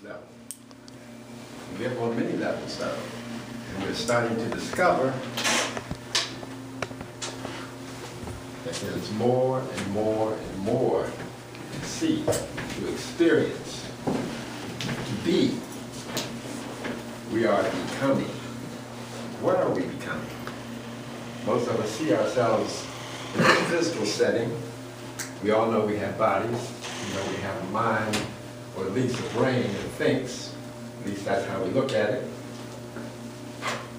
level. We live on many levels, though. And we're starting to discover that there's more and more and more to see, to experience, to be. We are becoming. What are we becoming? Most of us see ourselves in a physical setting. We all know we have bodies. We know we have a mind, or at least a brain that thinks. At least that's how we look at it.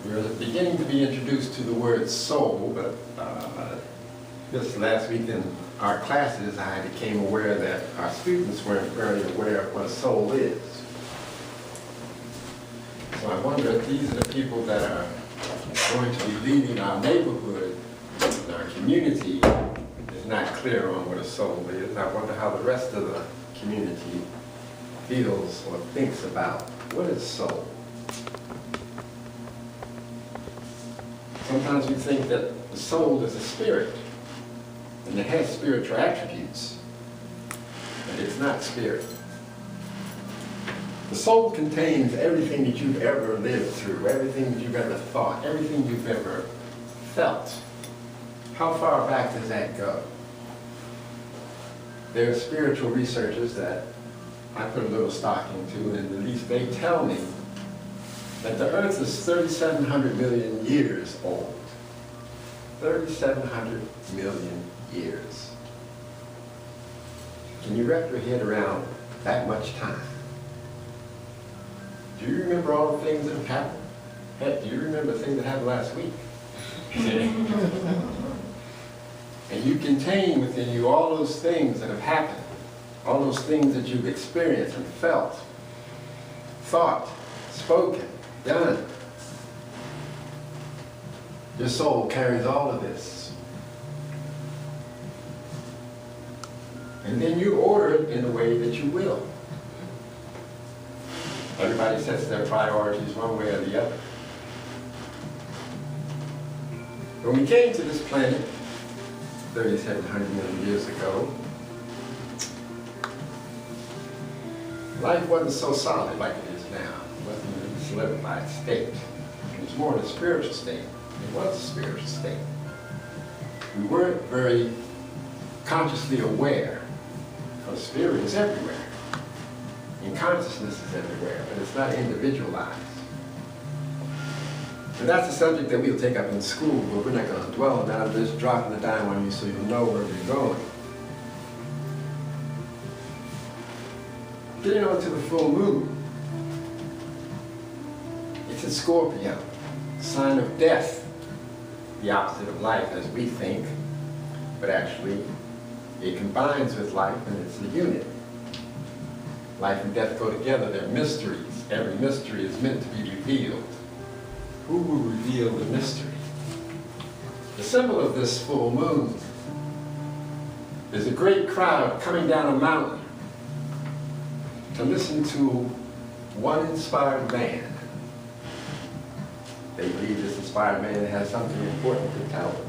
We're beginning to be introduced to the word soul, but just last week in our classes, I became aware that our students weren't very aware of what a soul is. So I wonder if these are the people that are going to be leading our neighborhood, and our community is not clear on what a soul is. I wonder how the rest of the community feels or thinks about what is soul. Sometimes we think that the soul is a spirit, and it has spiritual attributes, but it's not spirit. The soul contains everything that you've ever lived through, everything that you've ever thought, everything you've ever felt. How far back does that go? There are spiritual researchers that I put a little stock into, and at least they tell me that the Earth is 3,700 million years old. 3,700 million years. Can you wrap your head around that much time? Do you remember all the things that have happened? Heck, do you remember things that happened last week? And you contain within you all those things that have happened, all those things that you've experienced and felt, thought, spoken, done. Your soul carries all of this. And then you order it in a way that you will. Everybody sets their priorities one way or the other. When we came to this planet 3,700 million years ago, life wasn't so solid like it is now. It wasn't in a solidified state. It was more in a spiritual state. It was a spiritual state. We weren't very consciously aware, because spirit is everywhere. And consciousness is everywhere, but it's not individualized. And that's a subject that we'll take up in school, but we're not going to dwell on that. I'm just dropping the dime on you so you'll know where we're going. Getting on to the full moon. It's in Scorpio, sign of death, the opposite of life as we think, but actually it combines with life and it's a unit. Life and death go together, they're mysteries. Every mystery is meant to be revealed. Who will reveal the mystery? The symbol of this full moon is a great crowd coming down a mountain to listen to one inspired man. They believe this inspired man has something important to tell them.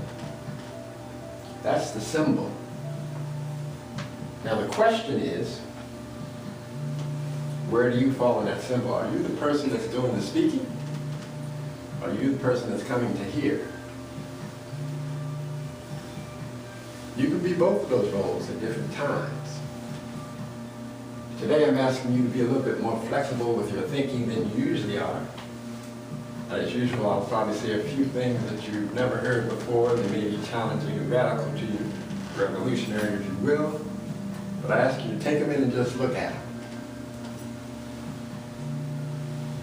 That's the symbol. Now the question is, where do you fall in that symbol? Are you the person that's doing the speaking? Are you the person that's coming to hear? You can be both of those roles at different times. Today I'm asking you to be a little bit more flexible with your thinking than you usually are. As usual, I'll probably say a few things that you've never heard before. They may be challenging and radical to you, revolutionary if you will. But I ask you to take them in and just look at them.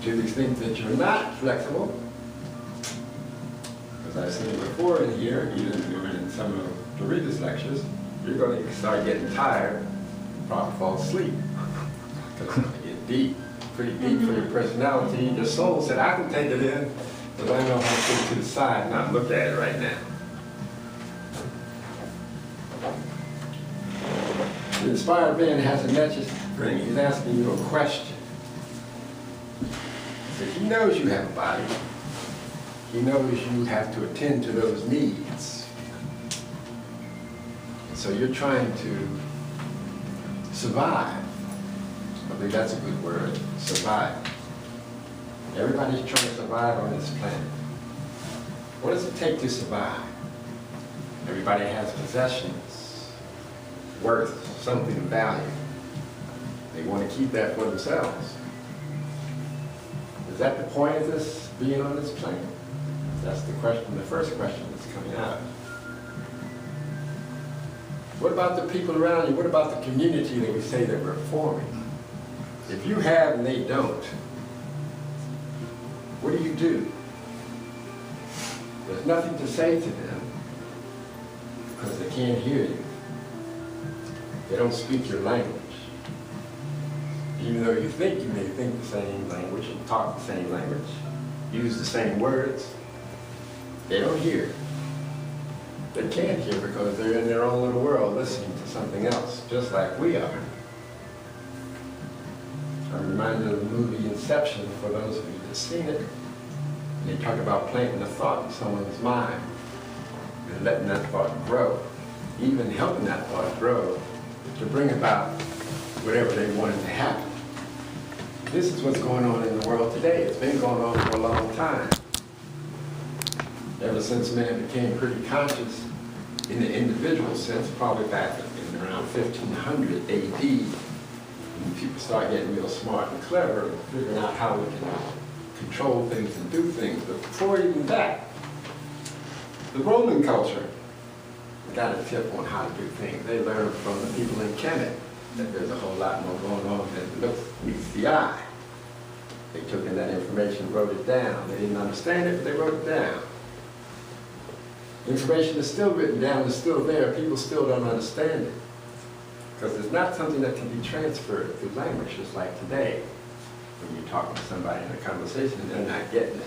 To the extent that you're not flexible, as I've seen before in here, even in some of Dorita's lectures, you're going to start getting tired, probably fall asleep. Because it's going to get deep, pretty deep for your personality. Your soul said, I can take it in, but I know how to put it to the side and not look at it right now. The inspired man has a message to bring. He's asking you a question. So he knows you have a body. He knows you have to attend to those needs. And so you're trying to survive. believe that's a good word, survive. Everybody's trying to survive on this planet. What does it take to survive? Everybody has possessions, worth, something of value. They want to keep that for themselves. Is that the point of this being on this planet? That's the question, the first question that's coming out. What about the people around you? What about the community that we say that we're forming? If you have and they don't, what do you do? There's nothing to say to them because they can't hear you. They don't speak your language. Even though you may think the same language and talk the same language, use the same words, they don't hear. They can't hear because they're in their own little world listening to something else, just like we are. I'm reminded of the movie Inception, for those of you that have seen it. They talk about planting a thought in someone's mind and letting that thought grow, even helping that thought grow to bring about whatever they wanted to happen. This is what's going on in the world today. It's been going on for a long time. Ever since man became pretty conscious in the individual sense, probably back in around 1500 AD, when people started getting real smart and clever and figuring out how we can control things and do things. But before even that, the Roman culture got a tip on how to do things. They learned from the people in Kemet that there's a whole lot more going on than meets the eye. They took in that information, wrote it down. They didn't understand it, but they wrote it down. Information is still written down, it's still there. People still don't understand it. Because it's not something that can be transferred through language, just like today. When you're talking to somebody in a conversation, they're not getting it.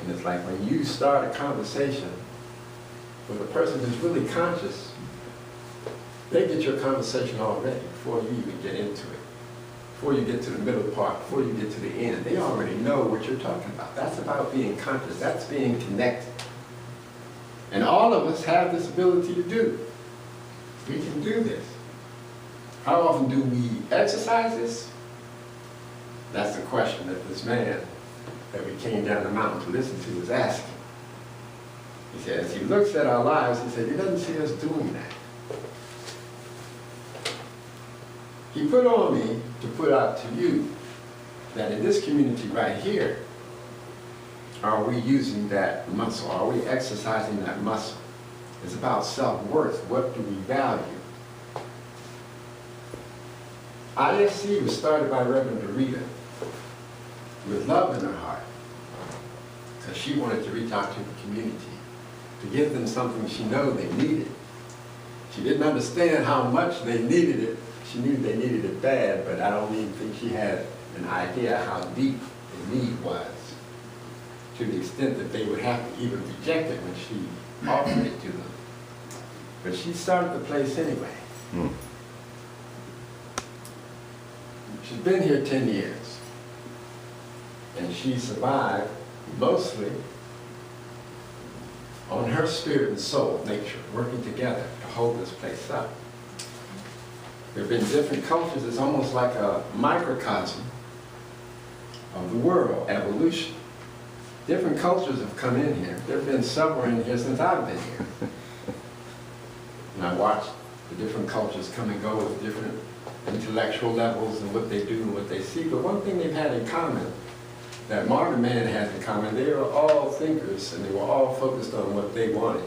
And it's like when you start a conversation with a person who's really conscious, they get your conversation already before you even get into it. Before you get to the middle part, before you get to the end, they already know what you're talking about. That's about being conscious. That's being connected. And all of us have this ability to do. We can do this. How often do we exercise this? That's the question that this man that we came down the mountain to listen to was asking. He said, as he looks at our lives, he said, he doesn't see us doing that. He put on me to put out to you that in this community right here, are we using that muscle? Are we exercising that muscle? It's about self-worth. What do we value? ISC was started by Reverend Dorita with love in her heart because she wanted to reach out to the community, to give them something she knew they needed. She didn't understand how much they needed it. She knew they needed it bad, but I don't even think she had an idea how deep the need was, to the extent that they would have to even reject it when she offered it to them. But she started the place anyway. She's been here 10 years, and she survived mostly on her spirit and soul, nature, working together to hold this place up. There have been different cultures. It's almost like a microcosm of the world, evolution. Different cultures have come in here. There have been several in here since I've been here. And I watched the different cultures come and go with different intellectual levels and what they do and what they see. But one thing they've had in common, that modern man has in common, they were all thinkers and they were all focused on what they wanted,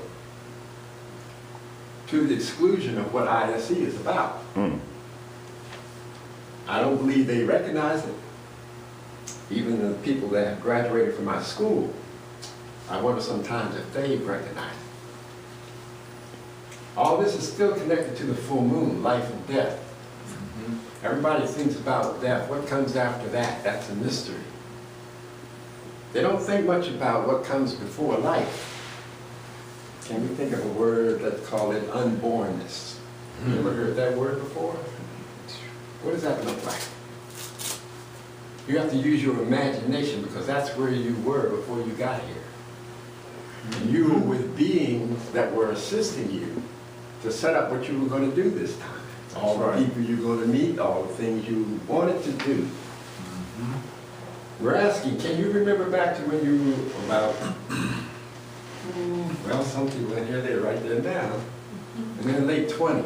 to the exclusion of what ISC is about. I don't believe they recognize it. Even the people that have graduated from my school, I wonder sometimes if they recognize it. All this is still connected to the full moon, life and death. Everybody thinks about death. What comes after that? That's a mystery. They don't think much about what comes before life. Can we think of a word, let's call it unbornness? You ever heard that word before? What does that look like? You have to use your imagination because that's where you were before you got here. And you were with beings that were assisting you to set up what you were going to do this time. all the people you're going to meet, all the things you wanted to do. We're asking, can you remember back to when you were about, well, some people in here, they're right there now, in their late 20s.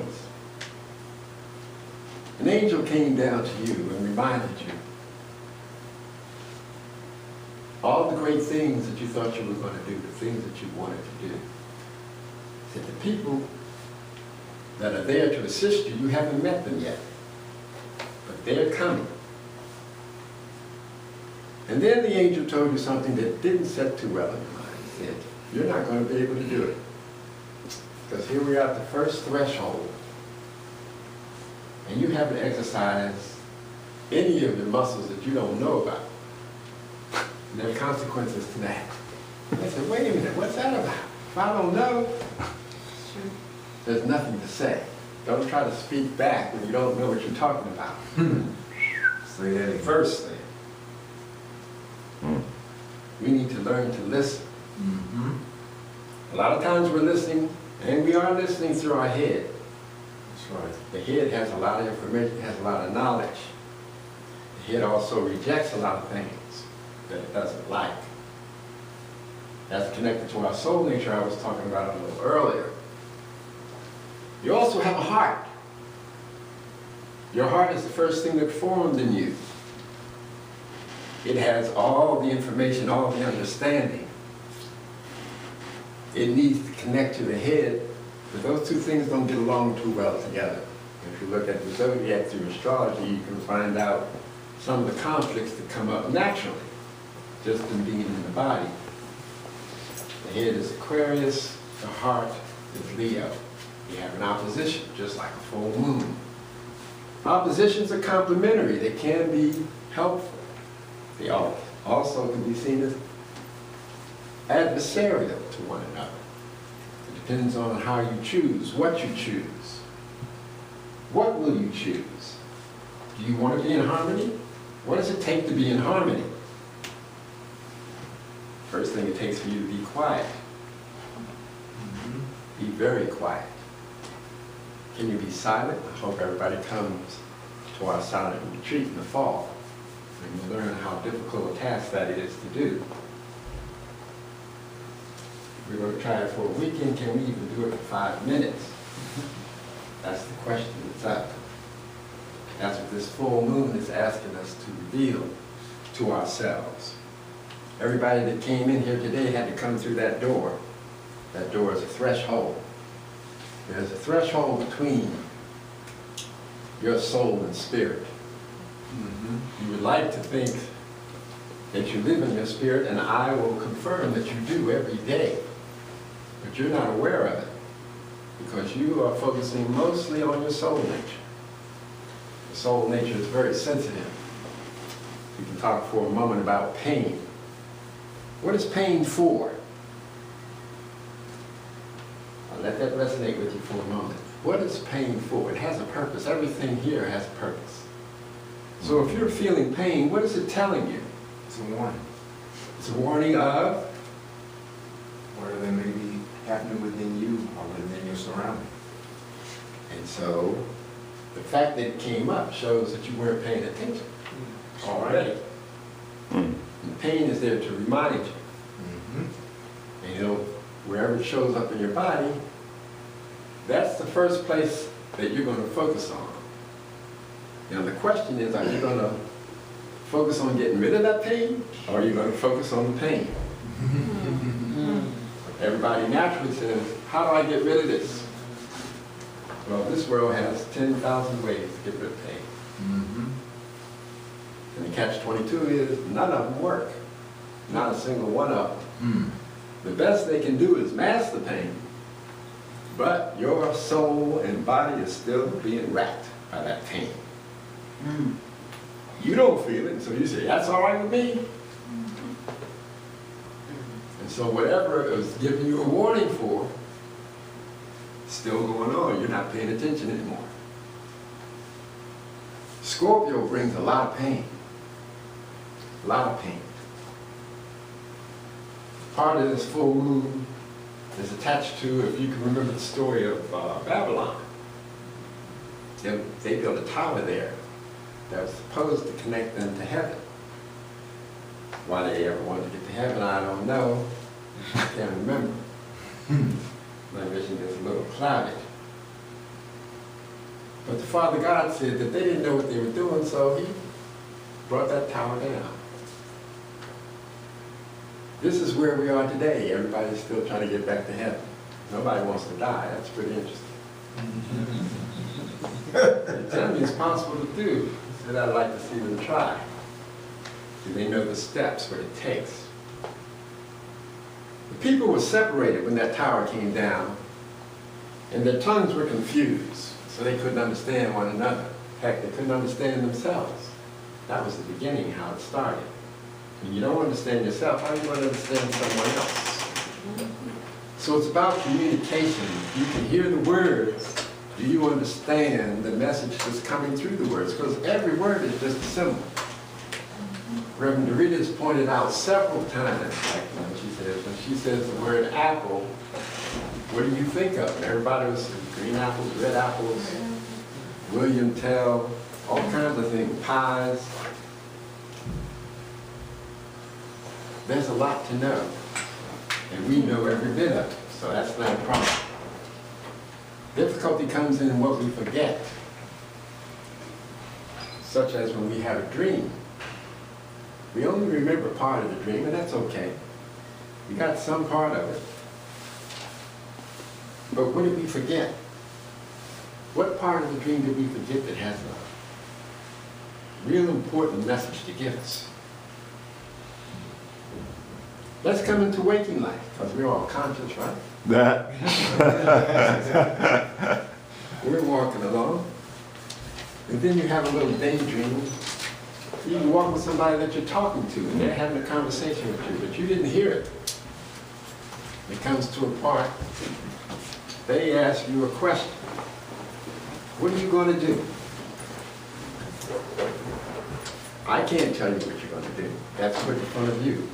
An angel came down to you and reminded you all the great things that you thought you were going to do, the things that you wanted to do. He said, the people that are there to assist you, you haven't met them yet, but they're coming. And then the angel told you something that didn't set too well in your mind. He said, you're not going to be able to do it. Because here we are at the first threshold. And you haven't exercised any of the muscles that you don't know about. And there are consequences to that. I said, wait a minute, what's that about? If I don't know, there's nothing to say. Don't try to speak back when you don't know what you're talking about. Say that again. First thing, we need to learn to listen. A lot of times we're listening, and we are listening through our head. That's right. The head has a lot of information, has a lot of knowledge. The head also rejects a lot of things that it doesn't like. That's connected to our soul nature I was talking about a little earlier. You also have a heart. Your heart is the first thing that formed in you. It has all the information, all the understanding. It needs to connect to the head, but those two things don't get along too well together. If you look at the zodiac through astrology, you can find out some of the conflicts that come up naturally, just in being in the body. The head is Aquarius, the heart is Leo. You have an opposition, just like a full moon. Oppositions are complementary. They can be helpful. They also can be seen as adversarial to one another. It depends on how you choose, what you choose. What will you choose? Do you want to be in harmony? What does it take to be in harmony? First thing it takes for you to be quiet. Be very quiet. Can you be silent? I hope everybody comes to our silent retreat in the fall. And you learn how difficult a task that is to do. We're going to try it for a weekend. Can we even do it for 5 minutes? That's the question that's up. That's what this full moon is asking us to reveal to ourselves. Everybody that came in here today had to come through that door. That door is a threshold. There's a threshold between your soul and spirit. You would like to think that you live in your spirit, and I will confirm that you do every day. But you're not aware of it because you are focusing mostly on your soul nature. The soul nature is very sensitive. We can talk for a moment about pain. What is pain for? I'll let that resonate with you for a moment. What is pain for? It has a purpose. Everything here has a purpose. So if you're feeling pain, what is it telling you? It's a warning. It's a warning of? Whatever may be happening within you or within your surroundings. And so, the fact that it came up shows that you weren't paying attention already. And the pain is there to remind you. And you know, wherever it shows up in your body, that's the first place that you're going to focus on. Now the question is, are you going to focus on getting rid of that pain, or are you going to focus on the pain? Everybody naturally says, how do I get rid of this? Well, this world has 10,000 ways to get rid of pain. And the catch-22 is, none of them work. Not a single one of them. The best they can do is mask the pain, but your soul and body is still being racked by that pain. You don't feel it, so you say, that's all right with me. And so whatever it was giving you a warning for, still going on. You're not paying attention anymore. Scorpio brings a lot of pain. A lot of pain. Part of this full moon is attached to, if you can remember the story of Babylon. they built a tower there that was supposed to connect them to heaven. Why they ever wanted to get to heaven, I don't know. I can't remember. My vision is a little clouded. But the Father God said that they didn't know what they were doing, so he brought that tower down. This is where we are today. Everybody's still trying to get back to heaven. Nobody wants to die. That's pretty interesting. They tell me it's possible to do. I said I'd like to see them try. Do they know the steps, what it takes? The people were separated when that tower came down, and their tongues were confused, so they couldn't understand one another. In fact, they couldn't understand themselves. That was the beginning, how it started. When you don't understand yourself, how are you going to understand someone else? So it's about communication. You can hear the words. Do you understand the message that's coming through the words? Because every word is just a symbol. Reverend Dorita has pointed out several times, like when she says the word apple, what do you think of? Everybody was green apples, red apples, William Tell, all kinds of things, pies. There's a lot to know, and we know every bit of it, so that's not a problem. Difficulty comes in what we forget, such as when we have a dream. We only remember part of the dream, and that's okay. We got some part of it. But what did we forget? What part of the dream did we forget that has a real important message to give us? Let's come into waking life, because we're all conscious, right? We're walking along, and then you have a little daydream. You can walk with somebody that you're talking to, and they're having a conversation with you, but you didn't hear it. It comes to a part, they ask you a question. What are you going to do? I can't tell you what you're going to do. That's put in front of you.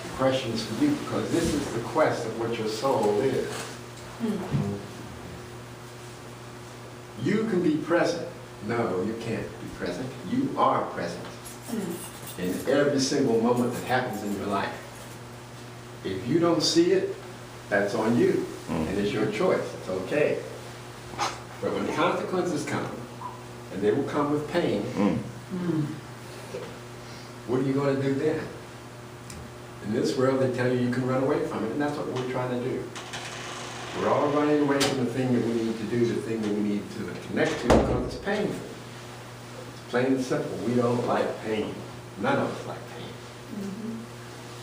The question is for you, because this is the quest of what your soul is. You can be present. No, you can't be present. You are present in every single moment that happens in your life. If you don't see it, that's on you, and it's your choice. It's okay. But when the consequences come, and they will come with pain, what are you going to do then? In this world, they tell you you can run away from it, and that's what we're trying to do. We're all running away from the thing that we need to do, the thing that we need to connect to, because it's painful. It's plain and simple. We don't like pain. None of us like pain.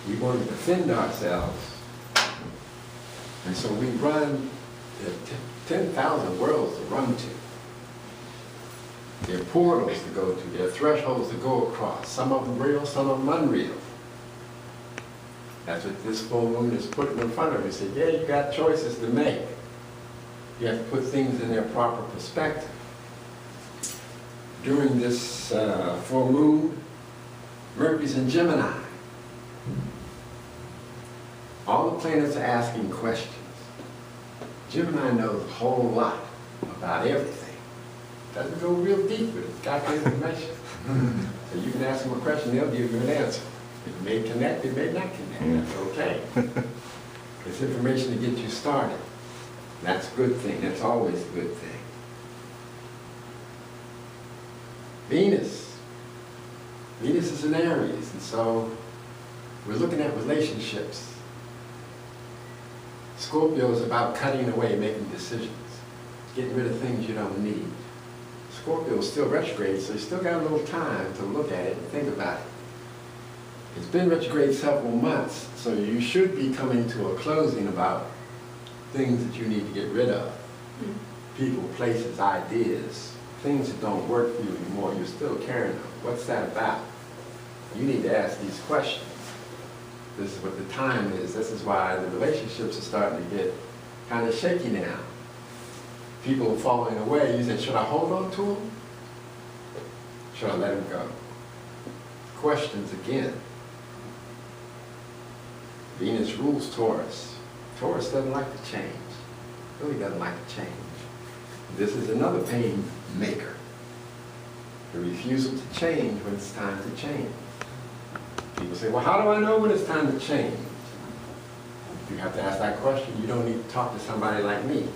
We want to defend ourselves. And so we run, there are 10,000 worlds to run to. There are portals to go to. There are thresholds to go across. Some of them real, some of them unreal. That's what this full moon is putting in front of you. Say, yeah, you got choices to make. You have to put things in their proper perspective. During this full moon, Mercury's in Gemini. All the planets are asking questions. Gemini knows a whole lot about everything. Doesn't go real deep with it. It's got the information. So you can ask them a question, they'll give you an answer. It may connect, it may not connect. That's okay. It's information to get you started. That's a good thing. That's always a good thing. Venus. Venus is in Aries, and so we're looking at relationships. Scorpio is about cutting away, making decisions, getting rid of things you don't need. Scorpio is still retrograde, so you still got a little time to look at it and think about it. It's been retrograde several months, so you should be coming to a closing about things that you need to get rid of. People, places, ideas, things that don't work for you anymore, you're still carrying them. What's that about? You need to ask these questions. This is what the time is. This is why the relationships are starting to get kind of shaky now. People are falling away. You say, should I hold on to them? Should I let them go? Questions again. Venus rules Taurus. Taurus doesn't like to change. Really doesn't like to change. This is another pain maker. The refusal to change when it's time to change. People say, well, how do I know when it's time to change? You have to ask that question. You don't need to talk to somebody like me.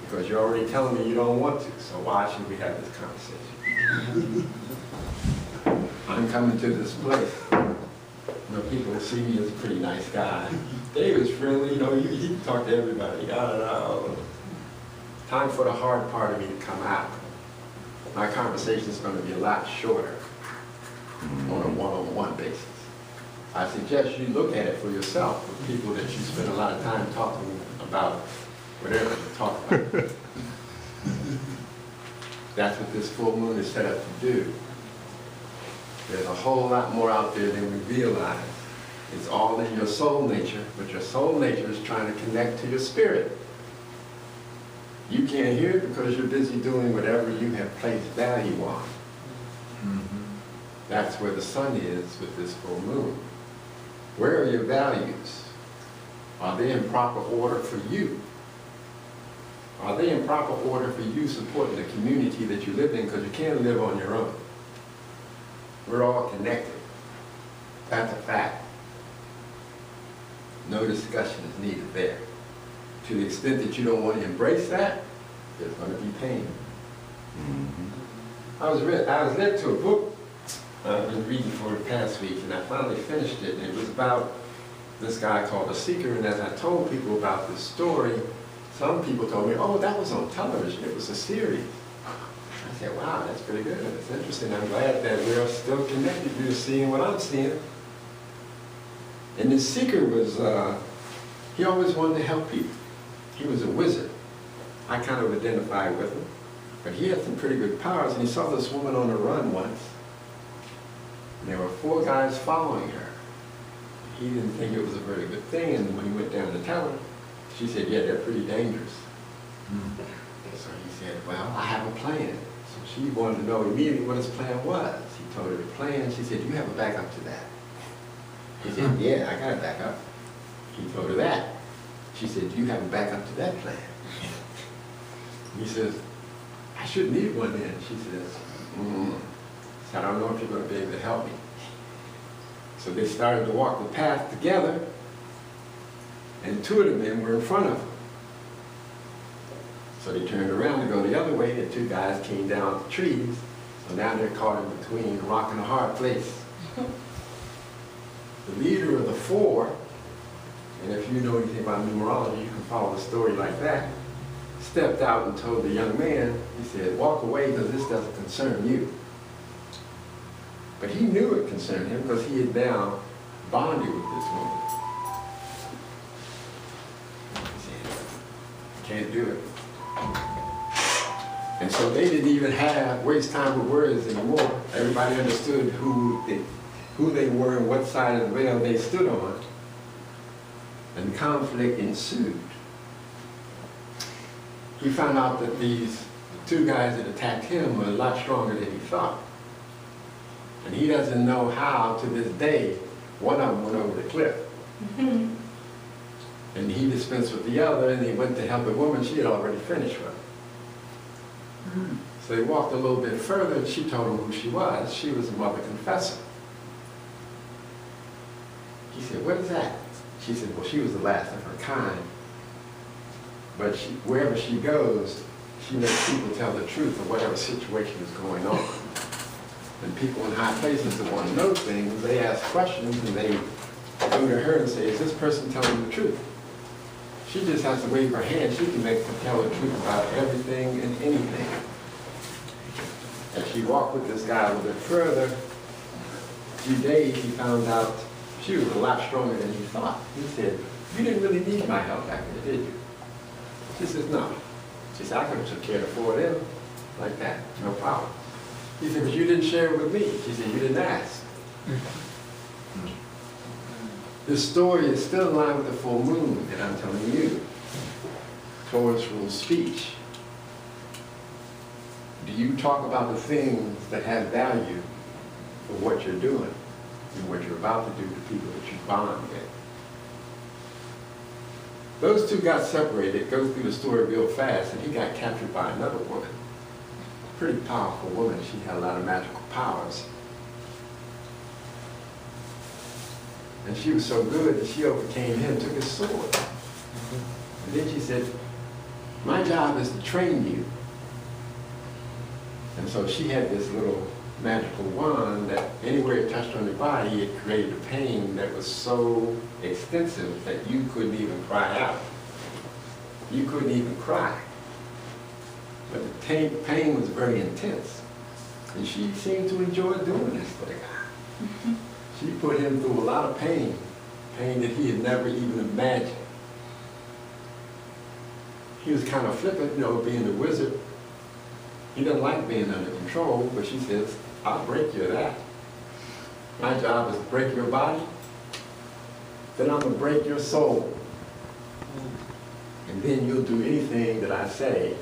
Because you're already telling me you don't want to. So why should we have this conversation? I'm coming to this place. You know, people see me as a pretty nice guy. David's friendly, you know, he can talk to everybody. Time for the hard part of me to come out. My conversation is going to be a lot shorter on a one-on-one basis. I suggest you look at it for yourself with people that you spend a lot of time talking about whatever you talk about. That's what this full moon is set up to do. There's a whole lot more out there than we realize. It's all in your soul nature, but your soul nature is trying to connect to your spirit. You can't hear it because you're busy doing whatever you have placed value on. That's where the sun is with this full moon. Where are your values? Are they in proper order for you? Are they in proper order for you supporting the community that you live in? Because you can't live on your own. We're all connected. That's a fact. No discussion is needed there. To the extent that you don't want to embrace that, there's going to be pain. I was led to a book I've been reading for the past week, and I finally finished it, and it was about this guy called The Seeker, and as I told people about this story, some people told me, oh, that was on television, it was a series. I said, wow, that's pretty good, it's interesting, I'm glad that we're still connected, you're seeing what I'm seeing. And this Seeker was, he always wanted to help people. He was a wizard. I kind of identified with him, but he had some pretty good powers, and he saw this woman on the run once, and there were 4 guys following her. He didn't think it was a very good thing, and when he went down to tell her, she said, yeah, they're pretty dangerous. So he said, well, I have a plan. So she wanted to know immediately what his plan was. He told her the plan. She said, do you have a backup to that? He said, yeah, I got a backup. He told her that. She said, do you have a backup to that plan? He says, I should need one then. She says, so I don't know if you're going to be able to help me. So they started to walk the path together, and 2 of the men were in front of him. So they turned around to go the other way, and 2 guys came down the trees, so now they're caught in between a rock and a hard place. The leader of the 4, and if you know anything about numerology, you can follow the story like that, stepped out and told the young man, he said, walk away because this doesn't concern you. But he knew it concerned him because he had now bonded with this woman. He said, can't do it. And so they didn't even waste time with words anymore. Everybody understood who they were and what side of the veil they stood on. And conflict ensued. He found out that these 2 guys that attacked him were a lot stronger than he thought. And he doesn't know how, to this day, one of them went over the cliff. And he dispensed with the other, and he went to help a woman she had already finished with. So they walked a little bit further, and she told him who she was. She was a Mother Confessor. He said, what is that? She said, well, she was the last of her kind. But wherever she goes, she makes people tell the truth of whatever situation is going on. And people in high places that want to know things, they ask questions, and they go to her and say, is this person telling the truth? She just has to wave her hand. She can tell the truth about everything and anything. As she walked with this guy a little bit further, a few days, he found out she was a lot stronger than he thought. He said, you didn't really need my help back there, did you? She says, no. She said, I could have took care of 4 of them like that, no problem. He said, but you didn't share it with me. She said, you didn't ask. This story is still in line with the full moon that I'm telling you. Taurus rules speech. Do you talk about the things that have value for what you're doing and what you're about to do to people that you bond with? Those two got separated, go through the story real fast, and he got captured by another woman. Pretty powerful woman. She had a lot of magical powers. And she was so good that she overcame him, took his sword. And then she said, my job is to train you. And so she had this little magical wand that anywhere it touched on your body, it created a pain that was so extensive that you couldn't even cry out. You couldn't even cry. But the pain was very intense. And she seemed to enjoy doing this for the guy. She put him through a lot of pain that he had never even imagined. He was kind of flippant, being the wizard. He doesn't like being under control, but she says, I'll break you of that. My job is to break your body, then I'm going to break your soul. And then you'll do anything that I say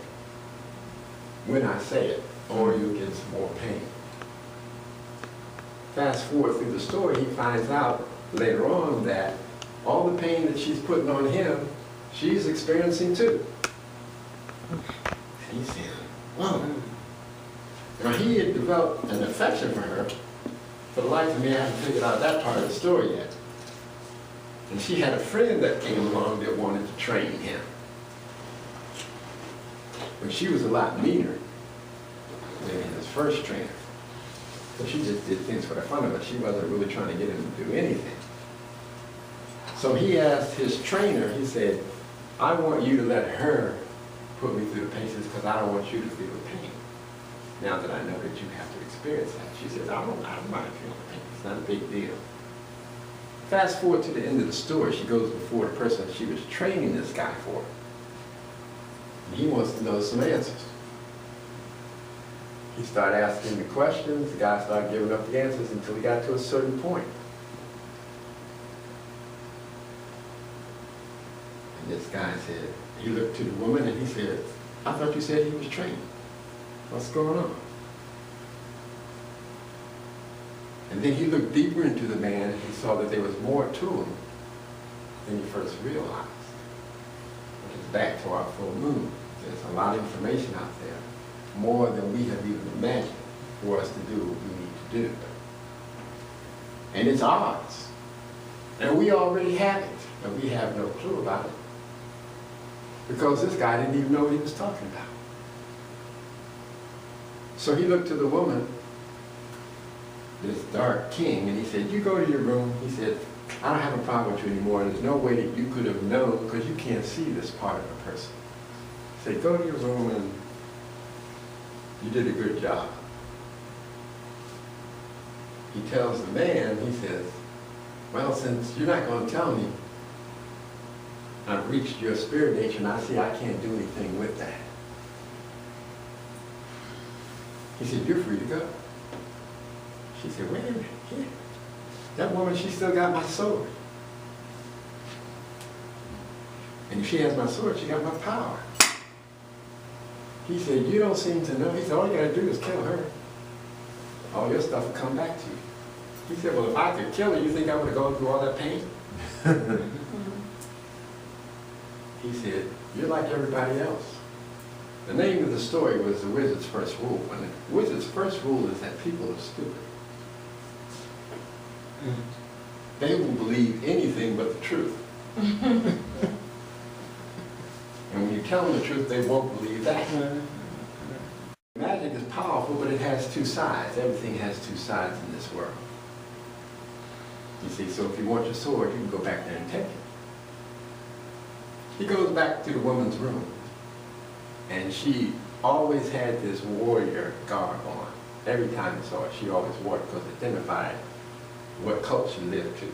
when I say it, or you'll get some more pain. Fast forward through the story, he finds out later on that all the pain that she's putting on him, she's experiencing too. And he said, whoa. Now he had developed an affection for her. For the life of me, I haven't figured out that part of the story yet. And she had a friend that came along that wanted to train him. But she was a lot meaner than his first trainer. So she just did things for the fun of it. She wasn't really trying to get him to do anything. So he asked his trainer, he said, I want you to let her put me through the paces because I don't want you to feel the pain. Now that I know that you have to experience that. She says, I don't mind feeling the pain. It's not a big deal. Fast forward to the end of the story, she goes before the person she was training this guy for. And he wants to know some answers. He started asking the questions, the guy started giving up the answers until he got to a certain point. And this guy said, he looked to the woman and he said, I thought you said he was trained. What's going on? And then he looked deeper into the man and he saw that there was more to him than he first realized. Which is back to our full moon. There's a lot of information out there, more than we have even imagined for us to do what we need to do. And it's ours. And we already have it, but we have no clue about it. Because this guy didn't even know what he was talking about. So he looked to the woman, this dark king, and he said, you go to your room. He said, I don't have a problem with you anymore. There's no way that you could have known because you can't see this part of a person. He said, go to your room and you did a good job. He tells the man, he says, well, since you're not going to tell me, I've reached your spirit nature and I see I can't do anything with that. He said, you're free to go. She said, wait a minute, yeah. That woman, she still got my sword. And if she has my sword, she got my power. He said, you don't seem to know. He said, all you got to do is kill her. All your stuff will come back to you. He said, well, if I could kill her, you think I would have gone through all that pain? He said, you're like everybody else. The name of the story was The Wizard's First Rule. And the wizard's first rule is that people are stupid. They will believe anything but the truth. And when you tell them the truth, they won't believe that. Magic is powerful, but it has two sides. Everything has two sides in this world. You see, so if you want your sword, you can go back there and take it. He goes back to the woman's room. And she always had this warrior garb on. Every time you saw her, she always wore it because it identified what cult she lived to,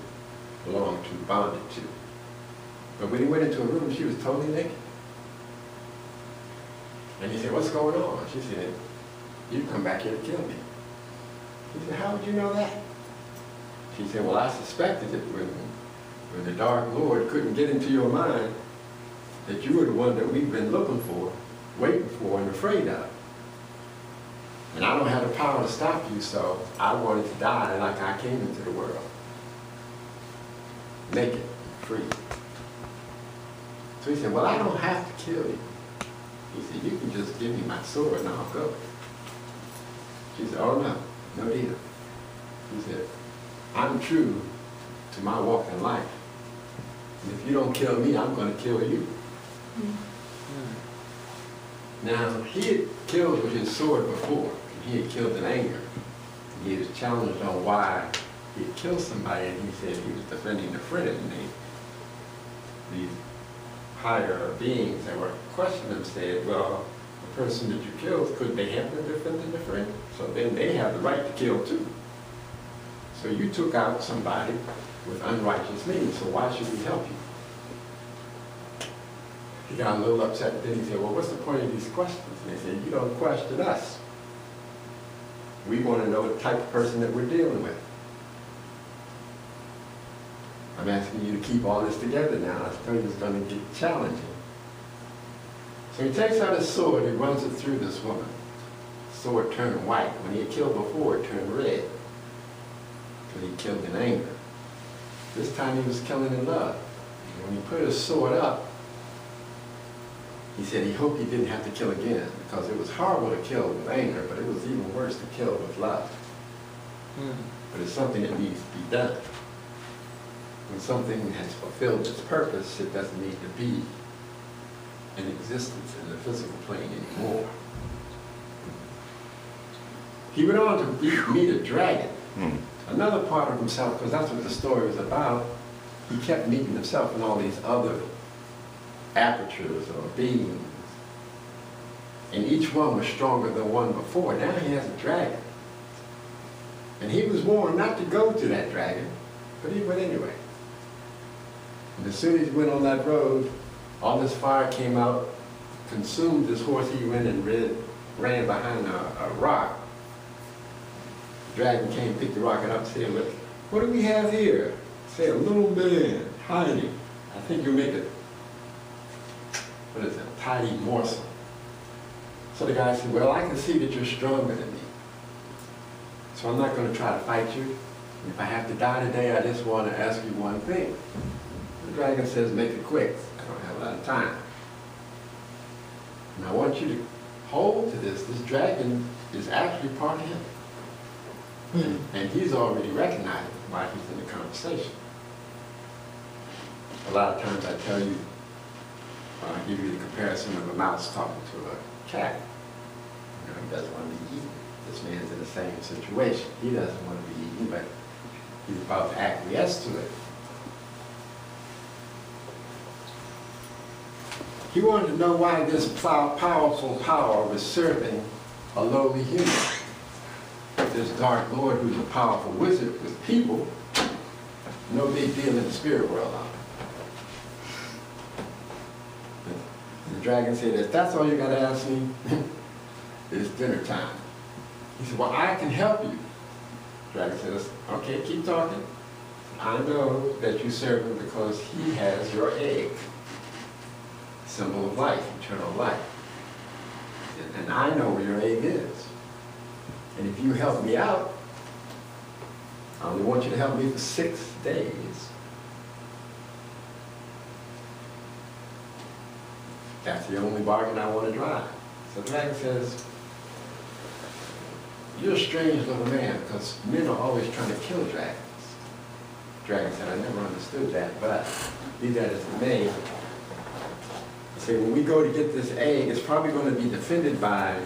belonged to, bonded to. But when he went into a room, she was totally naked. And he said, what's going on? She said, you come back here to kill me. He said, how would you know that? She said, well, I suspected it when the Dark Lord couldn't get into your mind that you were the one that we've been looking for, waiting for, and afraid of. And I don't have the power to stop you, so I wanted to die like I came into the world. Naked, free. So he said, well, I don't have to kill you. He said, you can just give me my sword and I'll go. She said, oh no, no deal. He said, I'm true to my walk in life. And if you don't kill me, I'm going to kill you. Now, he had killed with his sword before. And he had killed in anger. And he was challenged on why he had killed somebody, and he said he was defending a friend. And these higher beings that were questioning him said, well, the person that you killed, could they have been defending a friend? So then they have the right to kill too. So you took out somebody with unrighteous means, so why should we help you? He got a little upset, and then he said, well, what's the point of these questions? And they said, you don't question us. We want to know the type of person that we're dealing with. I'm asking you to keep all this together now. I told you it's going to get challenging. So he takes out his sword, he runs it through this woman. The sword turned white. When he had killed before, it turned red. Because he killed in anger. This time he was killing in love. And when he put his sword up, he said he hoped he didn't have to kill again, because it was horrible to kill with anger, but it was even worse to kill with love. But it's something that needs to be done. When something has fulfilled its purpose, it doesn't need to be in existence in the physical plane anymore. He went on to meet a dragon, another part of himself, because that's what the story was about. He kept meeting himself in all these other apertures or beings, and each one was stronger than one before. Now he has a dragon, and he was warned not to go to that dragon, but he went anyway. And as soon as he went on that road, all this fire came out, consumed his horse. He went and ran behind a rock. The dragon came, picked the rocket up, and said, "Look, what do we have here?" Say, "A little man hiding. I think you'll make it, what is it, a tidy morsel." So the guy said, "Well, I can see that you're stronger than me, so I'm not going to try to fight you. If I have to die today, I just want to ask you one thing." The dragon says, "Make it quick. I don't have a lot of time. And I want you to hold to this. This dragon is actually part of him. And he's already recognized it while he's in the conversation." A lot of times I tell you, I give you the comparison of a mouse talking to a cat. You know, he doesn't want to be eaten. This man's in the same situation. He doesn't want to be eaten, but he's about to acquiesce to it. He wanted to know why this powerful power was serving a lowly human. This Dark Lord, who's a powerful wizard with people, no big deal in the spirit world. And the dragon said, "If that's all you got to ask me, it's dinner time." He said, "Well, I can help you." The dragon says, "Okay, keep talking. I know that you serve him because he has your egg, symbol of life, eternal life. And I know where your egg is. And if you help me out, I only want you to help me for 6 days. That's the only bargain I want to drive." So the dragon says, "You're a strange little man, because men are always trying to kill dragons." The dragon said, "I never understood that, but be that as it may, I say, when we go to get this egg, it's probably going to be defended by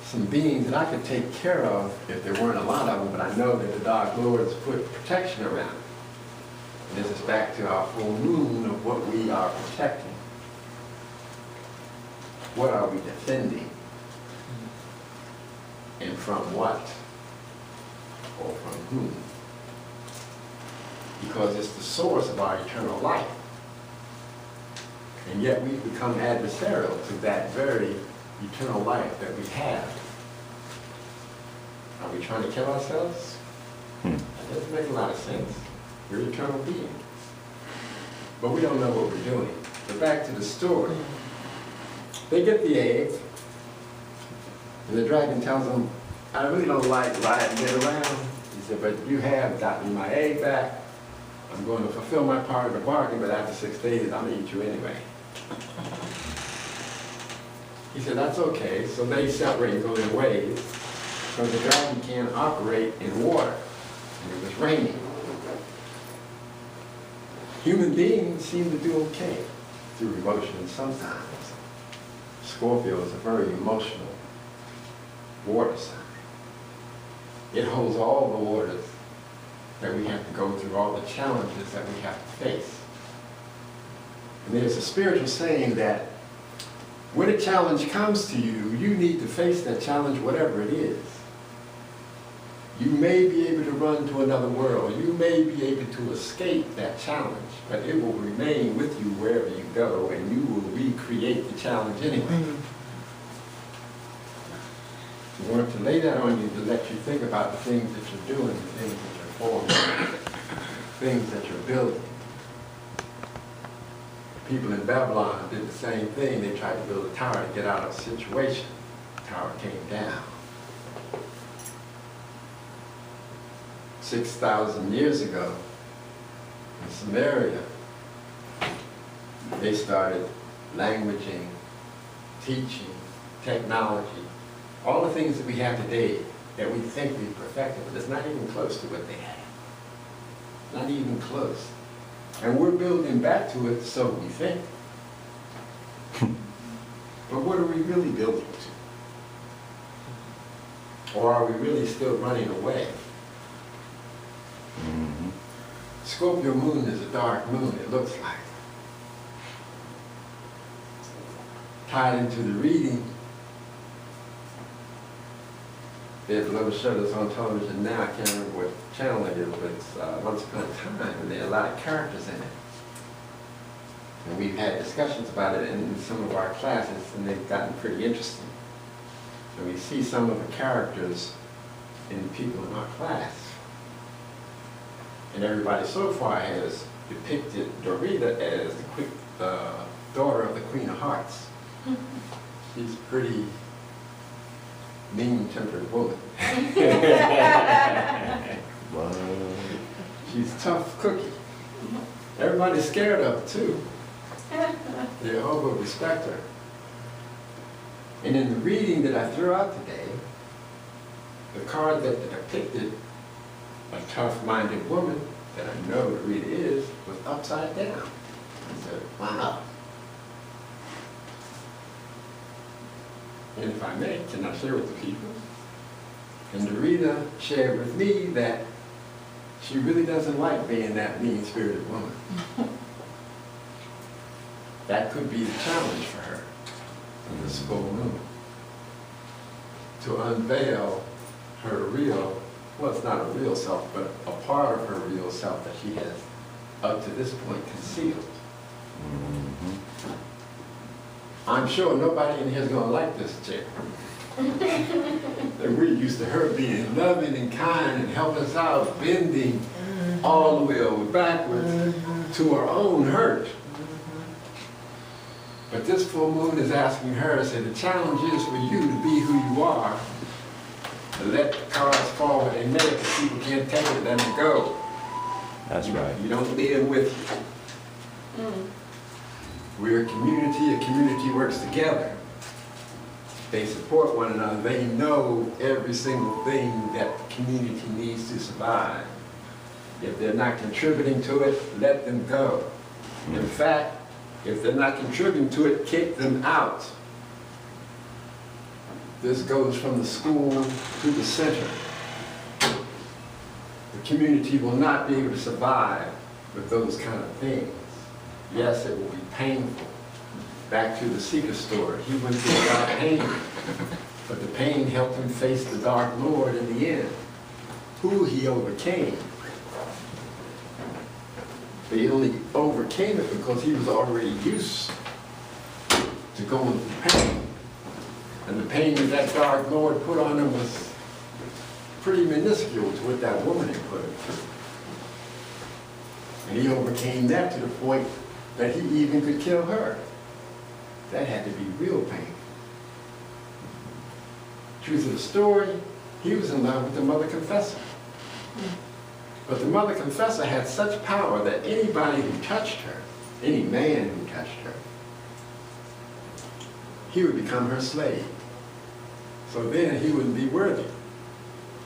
some beings that I could take care of if there weren't a lot of them, but I know that the Dark Lord has put protection around it." And this is back to our full moon of what we are protecting. What are we defending? And from what? Or from whom? Because it's the source of our eternal life. And yet we've become adversarial to that very eternal life that we have. Are we trying to kill ourselves? That doesn't make a lot of sense. We're eternal beings. But we don't know what we're doing. But back to the story. They get the egg, and the dragon tells them, "I really don't like riding it around." He said, "But you have gotten my egg back. I'm going to fulfill my part of the bargain, but after 6 days, I'm going to eat you anyway." He said, that's okay. So they separate and go their ways. Because the dragon can't operate in water. And it was raining. Human beings seem to do okay through emotions sometimes. Scorpio is a very emotional water sign. It holds all the waters that we have to go through, all the challenges that we have to face. And there's a spiritual saying that when a challenge comes to you, you need to face that challenge, whatever it is. You may be able to run to another world. You may be able to escape that challenge, but it will remain with you wherever you go, and you will recreate the challenge anyway. I want to lay that on you to let you think about the things that you're doing, the things that you're forming, things that you're building. People in Babylon did the same thing. They tried to build a tower to get out of a situation. The tower came down. 6,000 years ago, in Samaria, they started languaging, teaching, technology, all the things that we have today that we think we've perfected, but it's not even close to what they had. Not even close. And we're building back to it, so we think. But what are we really building to? Or are we really still running away? Scorpio moon is a dark moon, it looks like. Tied into the reading, there's a little show that's on television now, I can't remember what channel it is, but it's Once Upon a Time, and there are a lot of characters in it. And we've had discussions about it in some of our classes, and they've gotten pretty interesting. And we see some of the characters in the people in our class. And everybody so far has depicted Dorita as the daughter of the Queen of Hearts. She's a pretty mean-tempered woman. She's a tough cookie. Everybody's scared of her, too. They over-respect her. And in the reading that I threw out today, the card that depicted a tough-minded woman that I know Rita is was upside down. I said, wow. And if I may, can I share with the people? And Dorita shared with me that she really doesn't like being that mean-spirited woman. That could be the challenge for her in this full moon. To unveil her real, well, it's not a real self, but a part of her real self that she has up to this point concealed. I'm sure nobody in here is going to like this chick. And we're used to her being loving and kind and helping us out, bending all the way over backwards to her own hurt. But this full moon is asking her to say the challenge is for you to be who you are. To let the cards fall where they may, if people can't take it, let them go. That's right. You don't lead them with you. We're a community works together. They support one another. They know every single thing that the community needs to survive. If they're not contributing to it, let them go. In fact, if they're not contributing to it, kick them out. This goes from the school to the center. The community will not be able to survive with those kind of things. Yes, it will be painful. Back to the Seeker story. He went through a lot of pain, but the pain helped him face the Dark Lord in the end, who he overcame. But he only overcame it because he was already used to going through pain. And the pain that that Dark Lord put on him was pretty minuscule to what that woman had put him through. And he overcame that to the point that he even could kill her. That had to be real pain. Truth of the story, he was in love with the Mother Confessor. But the Mother Confessor had such power that anybody who touched her, any man who touched her, he would become her slave. So then he wouldn't be worthy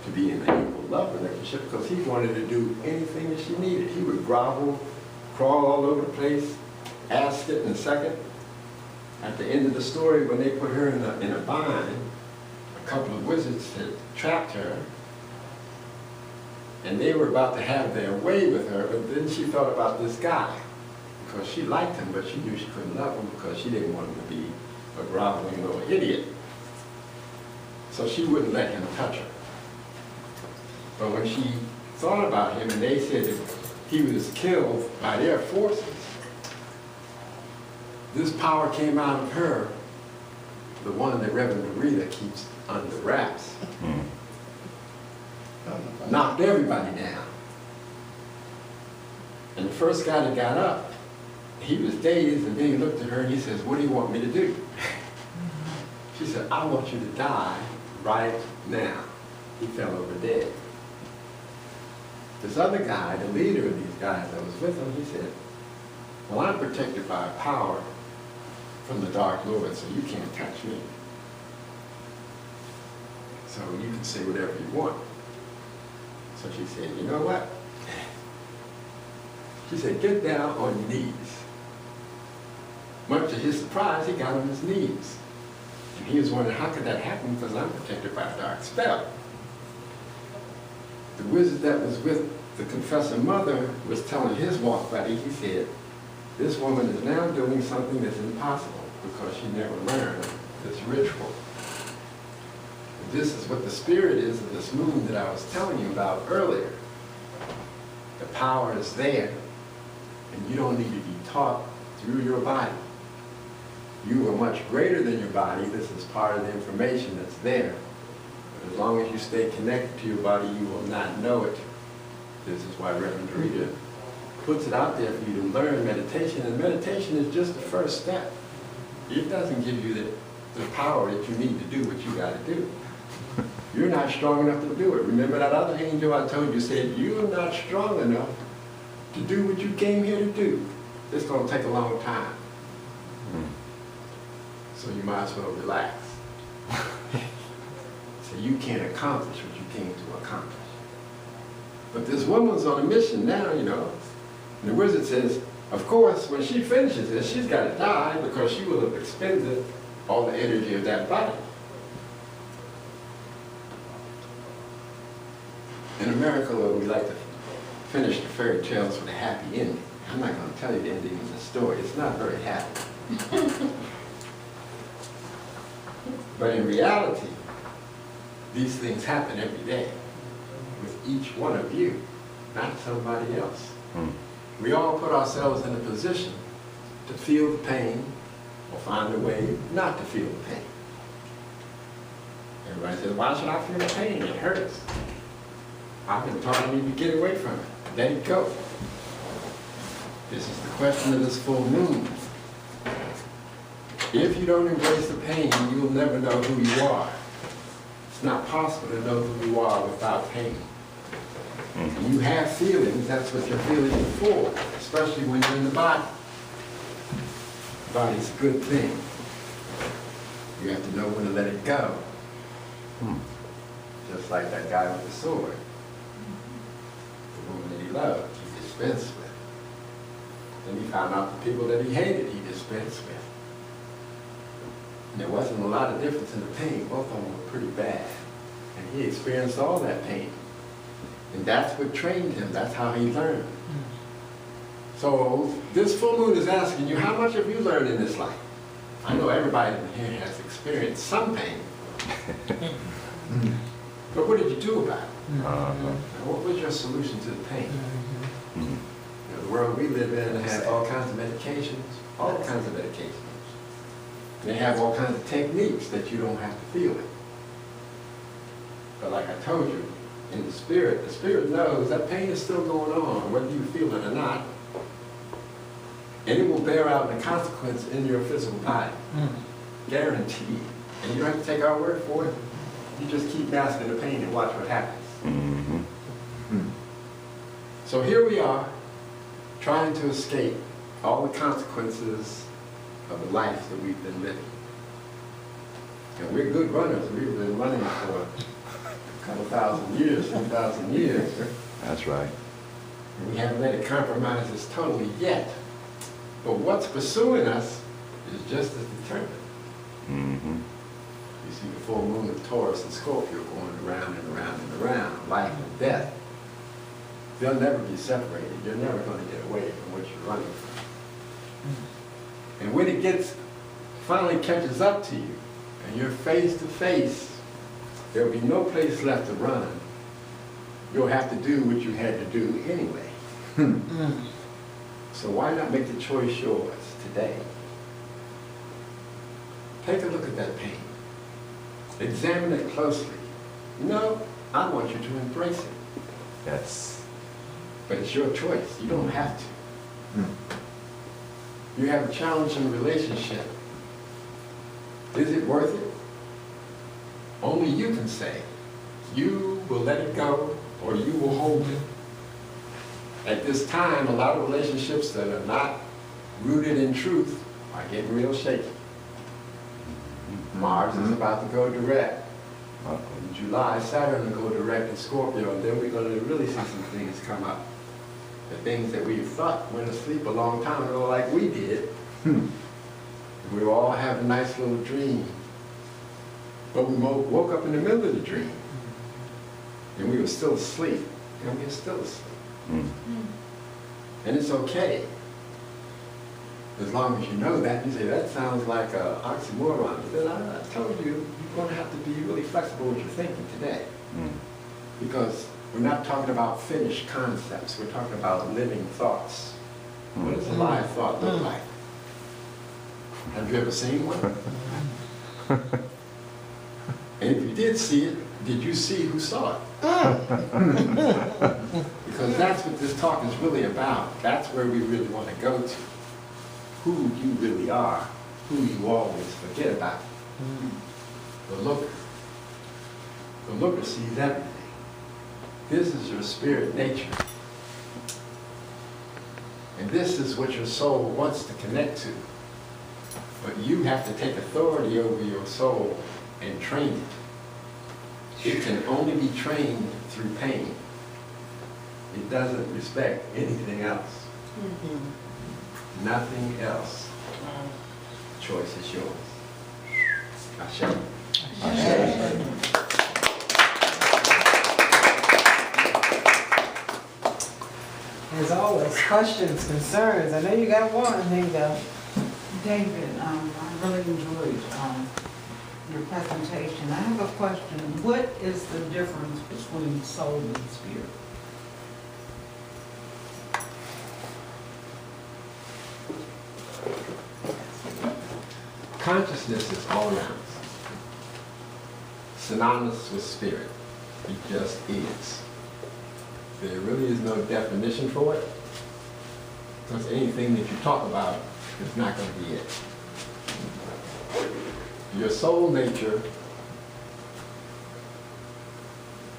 to be in an equal love relationship because he wanted to do anything that she needed. He would grovel, crawl all over the place, ask it in a second. At the end of the story, when they put her in a bind, a couple of wizards had trapped her, and they were about to have their way with her, but then she thought about this guy, because she liked him, but she knew she couldn't love him because she didn't want him to be a groveling little idiot. So she wouldn't let him touch her. But when she thought about him and they said that he was killed by their forces, this power came out of her, the one that Reverend Rita keeps under wraps. Knocked everybody down. And the first guy that got up, he was dazed, and then he looked at her and he says, "What do you want me to do?" She said, "I want you to die right now." He fell over dead. This other guy, the leader of these guys that was with him, he said, "Well, I'm protected by a power from the Dark Lord, so you can't touch me. So you can say whatever you want." So she said, "You know what?" She said, "Get down on your knees." Much to his surprise, he got on his knees. And he was wondering, how could that happen? Because I'm protected by a dark spell. The wizard that was with the confessor mother was telling his walk buddy, he said, "This woman is now doing something that's impossible because she never learned this ritual." This is what the spirit is of this moon that I was telling you about earlier. The power is there, and you don't need to be taught through your body. You are much greater than your body. This is part of the information that's there. But as long as you stay connected to your body, you will not know it. This is why Reverend Rita puts it out there for you to learn meditation, and meditation is just the first step. It doesn't give you the power that you need to do what you got to do. You're not strong enough to do it. Remember that other angel I told you said, "You're not strong enough to do what you came here to do. It's going to take a long time. So you might as well relax." So you can't accomplish what you came to accomplish. But this woman's on a mission now, you know. And the wizard says, of course, when she finishes this, she's got to die because she will have expended all the energy of that body. In America, we like to finish the fairy tales with a happy ending. I'm not going to tell you the ending of the story. It's not very happy. But in reality, these things happen every day with each one of you, not somebody else. We all put ourselves in a position to feel the pain or find a way not to feel the pain. Everybody says, "Why should I feel the pain? It hurts." I've been taught I need to get away from it. Let it go. This is the question of this full moon. If you don't embrace the pain, you will never know who you are. It's not possible to know who you are without pain. When you have feelings, that's what you're feeling for, especially when you're in the body. The body's a good thing. You have to know when to let it go. Just like that guy with the sword. The woman that he loved, he dispensed with. Then he found out the people that he hated, he dispensed with. And there wasn't a lot of difference in the pain. Both of them were pretty bad. And he experienced all that pain. And that's what trained him. That's how he learned. So this full moon is asking you, how much have you learned in this life? I know everybody in here has experienced some pain. But what did you do about it? And what was your solution to the pain? You know, the world we live in has all kinds of medications, all kinds of medications. They have all kinds of techniques that you don't have to feel it. But like I told you, in the spirit knows that pain is still going on, whether you feel it or not. And it will bear out the consequence in your physical body. Guaranteed. And you don't have to take our word for it. You just keep masking the pain and watch what happens. So here we are, trying to escape all the consequences of the life that we've been living. And we're good runners. We've been running for a couple thousand years, 2,000 years. That's right. And we haven't let it compromise us totally yet. But what's pursuing us is just as determined. Mm-hmm. You see the full moon of Taurus and Scorpio going around and around and around, life and death. They'll never be separated. You're never going to get away from what you're running from. And when it finally catches up to you, and you're face to face, there'll be no place left to run. You'll have to do what you had to do anyway. So why not make the choice yours today? Take a look at that pain. Examine it closely. No, I want you to embrace it. Yes. But it's your choice. You don't have to. You have a challenging relationship. Is it worth it? Only you can say. You will let it go or you will hold it. At this time, a lot of relationships that are not rooted in truth are getting real shaky. Mars is about to go direct. In July, Saturn will go direct in Scorpio, and then we're going to really see some things come up. The things that we thought went to sleep a long time ago like we did. We all have a nice little dream. But we woke up in the middle of the dream. And we were still asleep. And we are still asleep. And it's okay. As long as you know that, you say, that sounds like an oxymoron. But then I told you, you're going to have to be really flexible with your thinking today. Because we're not talking about finished concepts. We're talking about living thoughts. What does a live thought look like? Have you ever seen one? And if you did see it, did you see who saw it? Because that's what this talk is really about. That's where we really want to go to. Who you really are, who you always forget about. The looker. The looker sees everything. This is your spirit nature. And this is what your soul wants to connect to. But you have to take authority over your soul and train it. It can only be trained through pain. It doesn't respect anything else. Nothing else. Choice is yours. Ashe. As always, questions, concerns. I know you got one. Here you go. David, I really enjoyed your presentation. I have a question. What is the difference between soul and spirit? Consciousness is all around us. Synonymous with spirit. It just is. There really is no definition for it. Because anything that you talk about is not going to be it. Your soul nature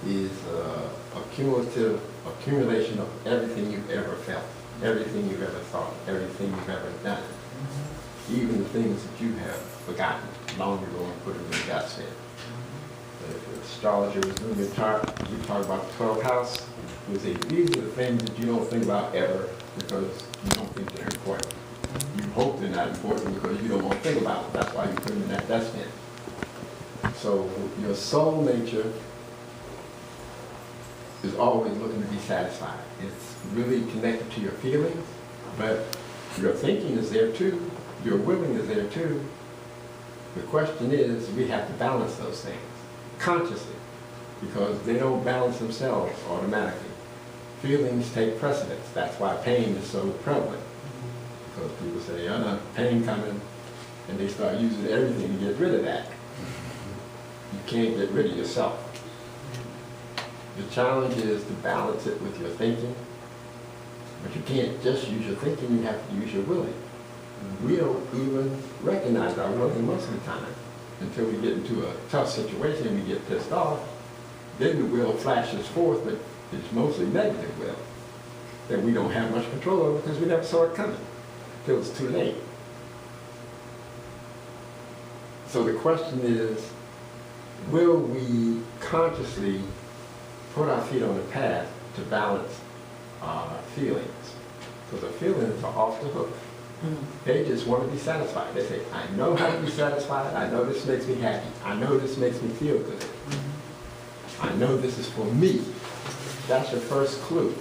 is a cumulative accumulation of everything you've ever felt, everything you've ever thought, everything you've ever done. Even the things that you have forgotten long ago and put in the dust bin. If the astrologer was doing your chart, you talk about the 12th house, you would say, these are the things that you don't think about ever because you don't think they're important. You hope they're not important because you don't want to think about them. That's why you put them in that dustbin. So your soul nature is always looking to be satisfied. It's really connected to your feelings, but your thinking is there too. Your willing is there too. The question is, we have to balance those things consciously because they don't balance themselves automatically. Feelings take precedence. That's why pain is so prevalent. Because people say, pain coming, and they start using everything to get rid of that. You can't get rid of yourself. The challenge is to balance it with your thinking, but you can't just use your thinking, you have to use your willing. We don't even recognize our willing most of the time until we get into a tough situation and we get pissed off. Then the will flashes forth, but it's mostly negative will that we don't have much control over because we never saw it coming until it's too late. So the question is, will we consciously put our feet on the path to balance our feelings? Because our feelings are off the hook. They just want to be satisfied. They say, I know how to be satisfied. I know this makes me happy. I know this makes me feel good. I know this is for me. That's your first clue.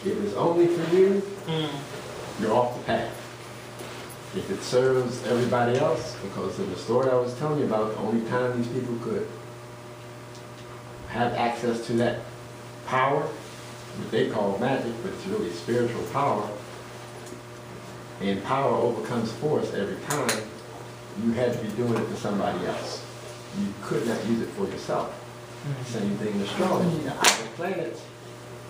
If it's only for you, you're off the path. If it serves everybody else, because in the story I was telling you about, the only time these people could have access to that power, what they call magic, but it's really spiritual power, and power overcomes force every time, you had to be doing it for somebody else. You could not use it for yourself. Same thing in astrology. The outer planets,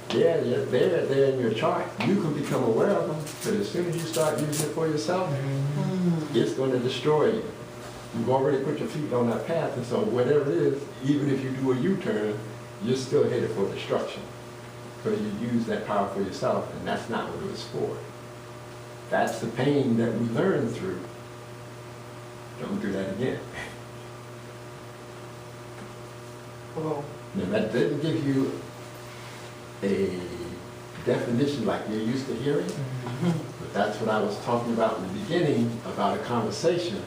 they're in your chart. You can become aware of them, but as soon as you start using it for yourself, it's going to destroy you. You've already put your feet on that path, and so whatever it is, even if you do a U-turn, you're still headed for destruction. Because you use that power for yourself, and that's not what it was for. That's the pain that we learn through. Don't do that again. Well, Now, that didn't give you a definition like you're used to hearing, but that's what I was talking about in the beginning about a conversation.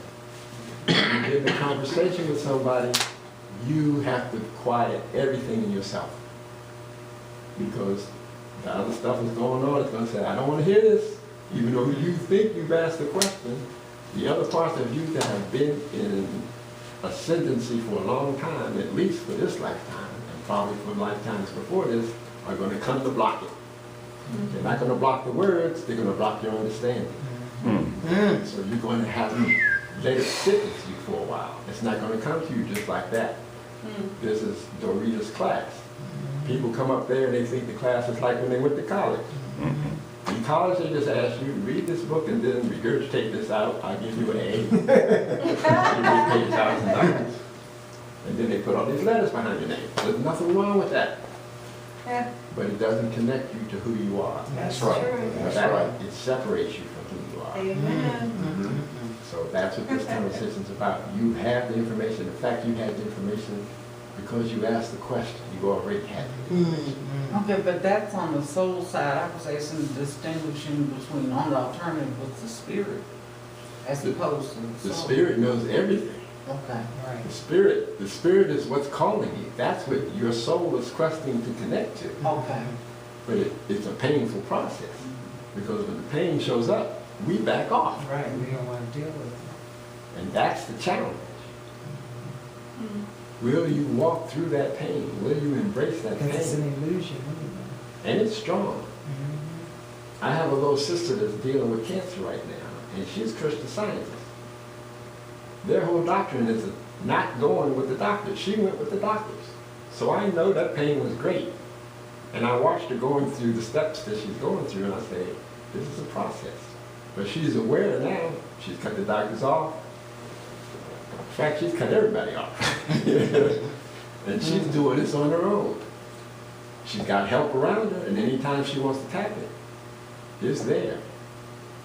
When you get in a conversation with somebody, you have to quiet everything in yourself. Because the other stuff is going on, it's going to say, I don't want to hear this. Even though you think you've asked the question, the other parts of you that have been in ascendancy for a long time, at least for this lifetime, and probably for lifetimes before this, are going to come to block it. They're not going to block the words, they're going to block your understanding. So you're going to have to let it sit with you for a while. It's not going to come to you just like that. This is Dorita's class. People come up there and they think the class is like when they went to college. In college, they just ask you, read this book and then regurgitate this out. I'll give you an A. You pay $1,000. And then they put all these letters behind your name. There's nothing wrong with that. But it doesn't connect you to who you are. That's right. That's right. It separates you from who you are. Amen. So that's what this conversation's about. You have the information. In fact, you had the information because you asked the question. You already had the information. Okay, but that's on the soul side. I would say some distinguishing between on the alternative with the spirit as opposed to the The soul. spirit knows everything. Okay, right. The spirit is what's calling you. That's what your soul is questing to connect to. okay. But it's a painful process because when the pain shows up, we back off. Right, we don't want to deal with it. And that's the challenge. Will you walk through that pain? Will you embrace that Because it's an pain? illusion. And it's strong. I have a little sister that's dealing with cancer right now, and she's a Christian Scientist. Their whole doctrine is not going with the doctors. She went with the doctors. So I know that pain was great. And I watched her going through the steps that she's going through, and I say, this is a process. But she's aware now. She's cut the doctors off. In fact, she's cut everybody off. And she's doing this on her own. She's got help around her, and anytime she wants to tap it, it's there.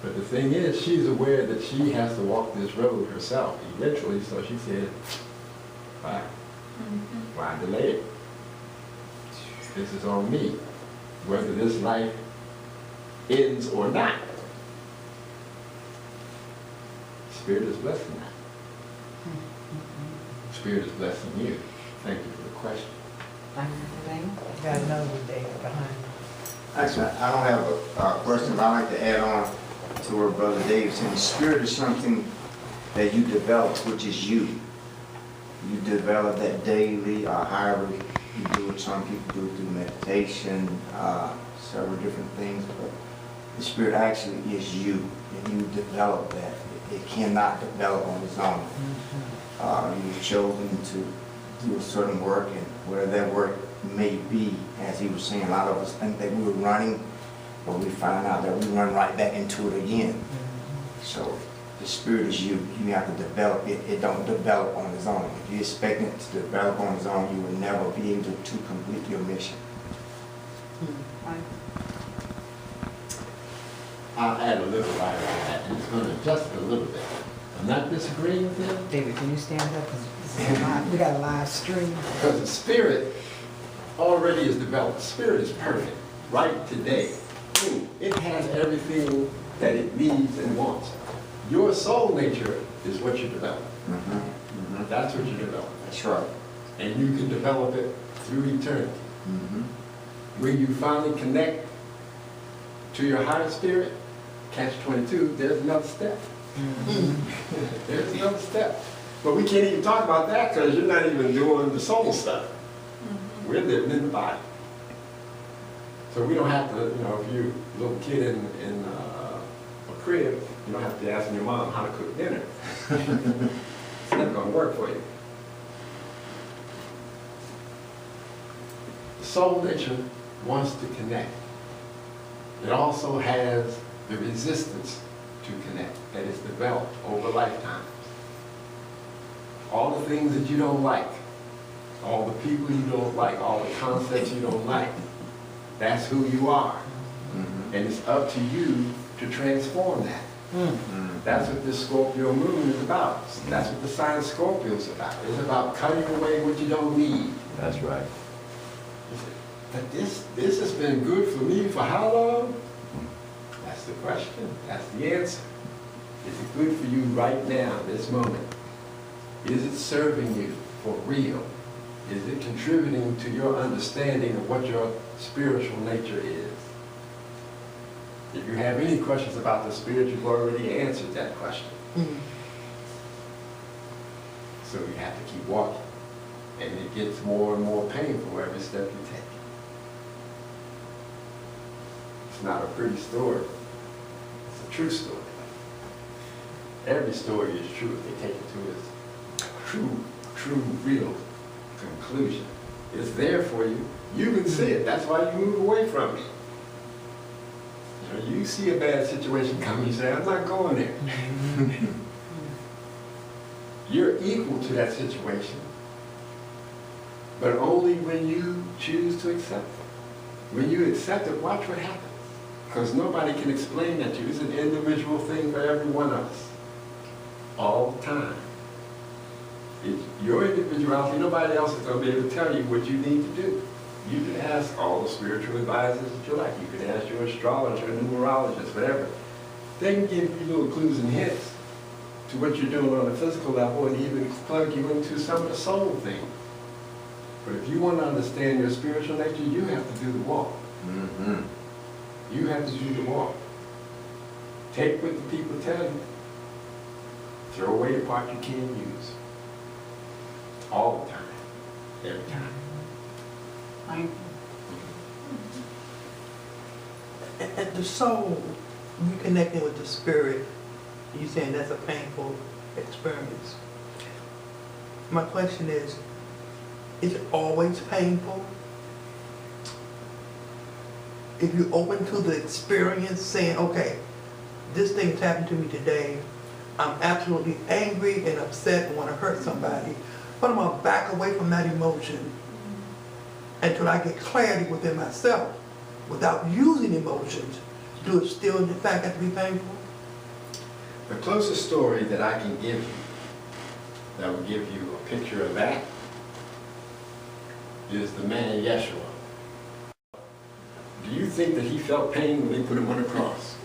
But the thing is, she's aware that she has to walk this road herself eventually, so she said, why delay it? This is on me, whether this life ends or not. Spirit is blessing that. Spirit is blessing you. Thank you for the question. Thank you for that. You got another data behind it. Actually, I don't have a question, but I'd like to add on to what Brother Dave said. Spirit is something that you develop, which is you. You develop that daily, or however you do it. Some people do it through meditation, several different things, but the Spirit actually is you, and you develop that. It cannot develop on its own. You've chosen to do a certain work, and whatever that work may be, as he was saying, a lot of us think that we were running, but we find out that we run right back into it again. So the Spirit is you. You have to develop it. It don't develop on its own. If you expect it to develop on its own, you will never be able to complete your mission. I'll add a little light on that, and it's going to adjust it a little bit. I'm not disagreeing with him, David, can you stand up? 'Cause this is a live- we got a live stream. because the spirit already is developed. Spirit is perfect, right today. It has everything that it needs and wants. Your soul nature is what you develop. That's what you develop. That's right. And you can develop it through eternity. When you finally connect to your higher spirit, catch 22, there's another step. There's another step. But we can't even talk about that because you're not even doing the soul stuff. We're living in the body. So we don't have to, you know, if you're a little kid in a crib, you don't have to be asking your mom how to cook dinner. It's not going to work for you. The soul nature wants to connect. It also has the resistance to connect that is developed over lifetimes. All the things that you don't like, all the people you don't like, all the concepts you don't like, that's who you are. And it's up to you to transform that. That's what this Scorpio moon is about. That's what the sign of Scorpio is about. It's about cutting away what you don't need. That's right. But this has been good for me for how long? That's the question. That's the answer. Is it good for you right now, this moment? Is it serving you for real? Is it contributing to your understanding of what your spiritual nature is? If you have any questions about the spirit, you've already answered that question. So you have to keep walking. And it gets more and more painful every step you take. It's not a pretty story. It's a true story. Every story is true if they take it to its true, real conclusion. It's there for you. You can see it. That's why you move away from it. You know, you see a bad situation coming, you say, I'm not going there. You're equal to that situation, but only when you choose to accept it. When you accept it, watch what happens. Because nobody can explain that to you. It's an individual thing for every one of us. All the time. It's your individuality. Nobody else is going to be able to tell you what you need to do. You can ask all the spiritual advisors that you like. You can ask your astrologer, numerologist, whatever. They can give you little clues and hints to what you're doing on a physical level and even plug you into some of the soul things. But if you want to understand your spiritual nature, you have to do the walk. You have to do the walk. Take what the people tell you. Throw away the part you can't use. All the time. Every time. Thank you. And the soul, you connecting with the spirit, you saying that's a painful experience. My question is it always painful? If you're open to the experience, saying, okay, this thing's happened to me today, I'm absolutely angry and upset and want to hurt somebody, but I'm going to back away from that emotion until I get clarity within myself without using emotions. Do it still in fact have to be painful? The closest story that I can give you that will give you a picture of that is the man Yeshua. Do you think that he felt pain when they put him on the cross?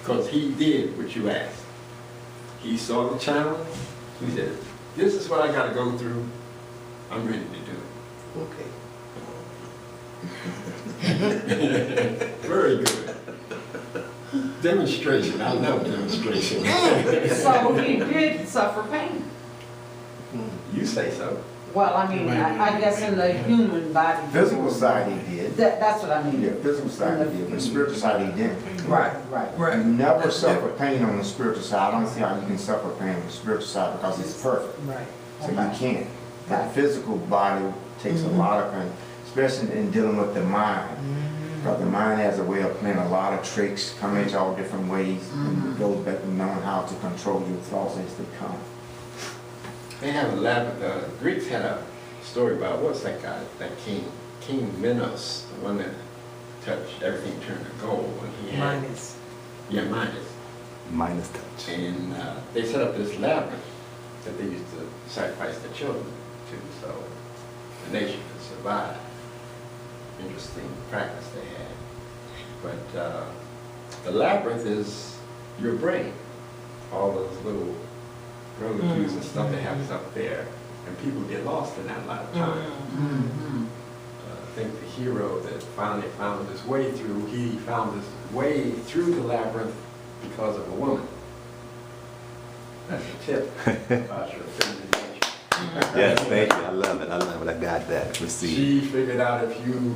Because he did what you asked. He saw the challenge. He said, this is what I got to go through. I'm ready to do it. Okay. Very good. Demonstration. I love demonstration. So he did suffer pain. You say so. Well, I mean, I guess in the human body. Physical side he did. That's what I mean. Yeah, physical side he did, but spiritual side he didn't. Right, right. You Right. never suffer pain on the spiritual side. I don't see how you can suffer pain on the spiritual side because it's perfect. Right. So you can't. But the physical body takes a lot of pain, especially in dealing with the mind. Because the mind has a way of playing a lot of tricks, coming at you all different ways, and it goes back to knowing how to control your thoughts as they come. They have a Greeks had a story about, what's that guy, that King Minos, the one that touched everything turned to gold when he had. Midas. Yeah, Midas. Minus touch. And they set up this labyrinth that they used to sacrifice their children to, so the nation could survive. Interesting practice they had. But the labyrinth is your brain. All those little road cues and stuff that happens up there. And people get lost in that a lot of times. I think the hero that finally found his way through, he found his way through the labyrinth because of a woman. That's a tip about your feminine nature. Yes, thank you. I love it. I got that. Receive. She figured out if you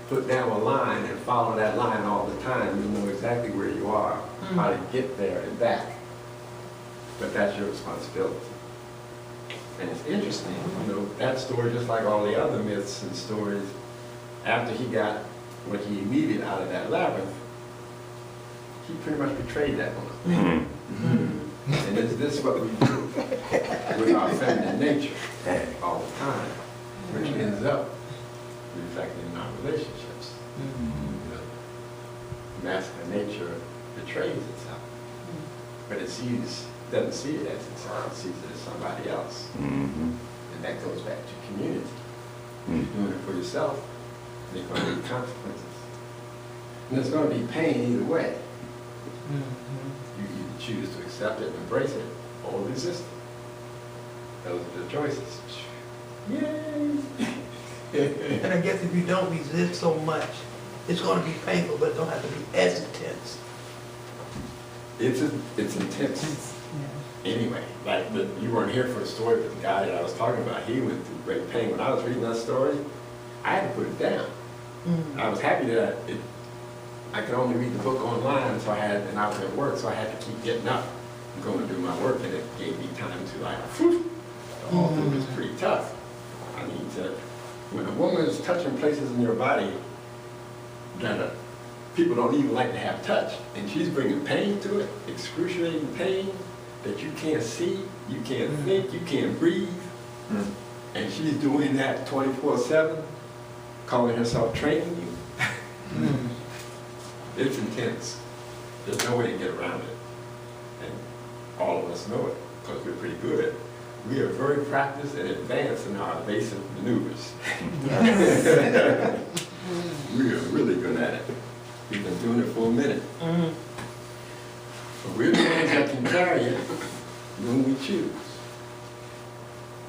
put down a line and follow that line all the time, you'll know exactly where you are, how to get there and back. But that's your responsibility. And it's interesting, you know, that story, just like all the other myths and stories, after he got what he needed out of that labyrinth, he pretty much betrayed that woman. And is this what we do with our feminine nature all the time, which ends up reflecting in our relationships? You know, masculine nature betrays itself, but it doesn't see it as itself, it sees it as somebody else. And that goes back to community. If you're doing it for yourself, there's going to be consequences. And there's going to be pain either way. You either choose to accept it and embrace it, or resist it. Those are the choices. Yay! And I guess if you don't resist so much, it's gonna be painful, but it don't have to be as intense. It's intense. Anyway, like you weren't here for the story, but the guy that I was talking about, he went through great pain. When I was reading that story, I had to put it down. I was happy that I could only read the book online, so and I was at work, so I had to keep getting up and going to do my work, and it gave me time to like, whew, the whole thing was pretty tough. I mean, when a woman is touching places in your body that people don't even like to have touched, and she's bringing pain to it, excruciating pain that you can't see, you can't think, you can't breathe, and she's doing that 24/7, calling herself training you. It's intense. There's no way to get around it. And all of us know it, because we're pretty good at it. We are very practiced and advanced in our evasive maneuvers. We are really good at it. We've been doing it for a minute. But we're the ones that can carry it when we choose.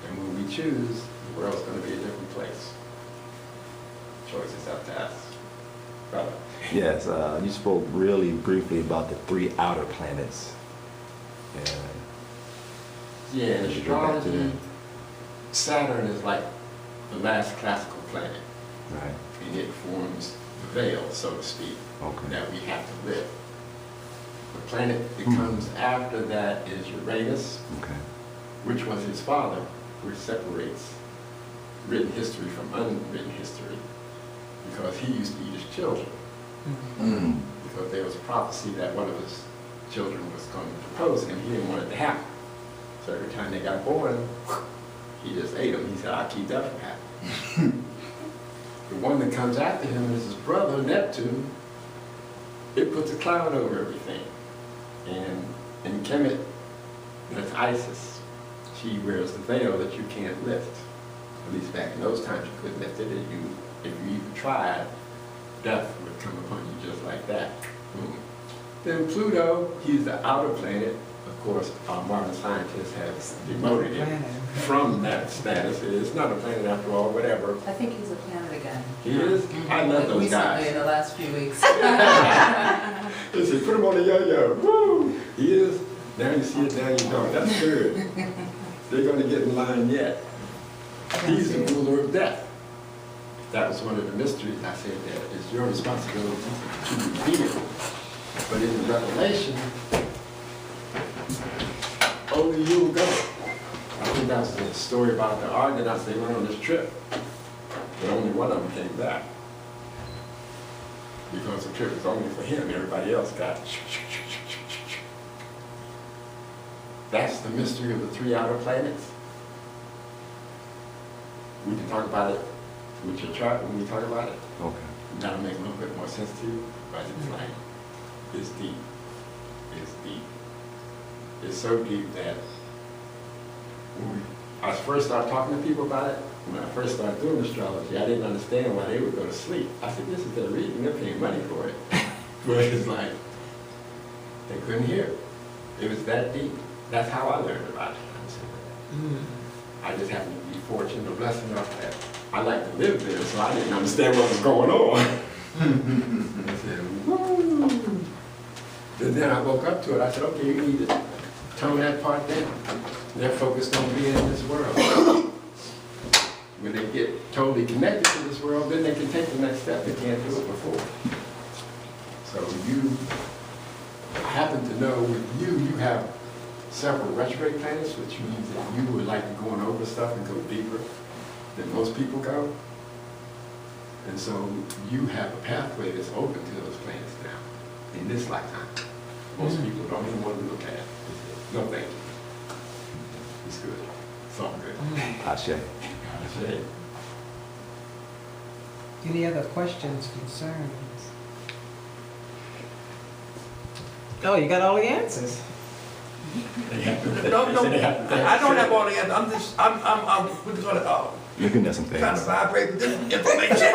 And when we choose, the world's going to be a different place. Choice is up to us. Brother. Yes, you spoke really briefly about the 3 outer planets. Yeah, in Did you go back to astrology, that? Saturn is like the last classical planet. Right. And it forms the veil, so to speak, Okay. that we have to live. The planet that comes after that is Uranus, Okay. which was his father, which separates written history from unwritten history, because he used to eat his children. Because there was a prophecy that one of his children was going to propose to him. He didn't want it to happen. So every time they got born, he just ate them. He said, I'll keep that from happening. The one that comes after him is his brother, Neptune. It puts a cloud over everything. And in Kemet, that's Isis. She wears the veil that you can't lift. At least back in those times, you couldn't lift it. If you even tried, death would come upon you just like that. Boom. Then Pluto, he's the outer planet. Of course, our modern scientists have demoted it from that status. It's not a planet after all, whatever. I think he's a planet again. He is? I love those Recently, guys. in the last few weeks. They said, put him on the yo-yo. Woo! He is. Now you see it, now you don't. That's good. They're going to get in line yet. He's the ruler of death. That was one of the mysteries. I said that it's your responsibility to reveal it. But in the Revelation, only you will go. I think that was the story about the Argonauts. They went on this trip, but only one of them came back. Because the trip was only for him, everybody else got. That's the mystery of the 3 outer planets. We can talk about it with your chart when we talk about it. Okay. That'll make a little bit more sense to you, but it's like, it's deep. is deep. It's so deep that I first started talking to people about it. When I first started doing astrology, I didn't understand why they would go to sleep. I said, this is their reading, they're paying money for it. But it's like, they couldn't hear it. It was that deep. That's how I learned about it. I just happened to be fortunate or blessed enough that I like to live there, so I didn't understand what was going on. I said, woo! And then I woke up to it. I said, okay, you need to tone that part down. They're focused on being in this world. When they get totally connected to this world, then they can take the next step. They can't do it before. So you happen to know with you have several retrograde planets, which means that you would like to go on over stuff and go deeper than most people go. And so you have a pathway that's open to those planets now, in this lifetime. Most people don't even want to look at it. No thank you. It's good. It's all good. Ashe. Ashe. Any other questions, concerns? Oh, you got all the answers. No, I don't have all the answers. We're just gonna, Looking at some kind of things. vibrate with this information.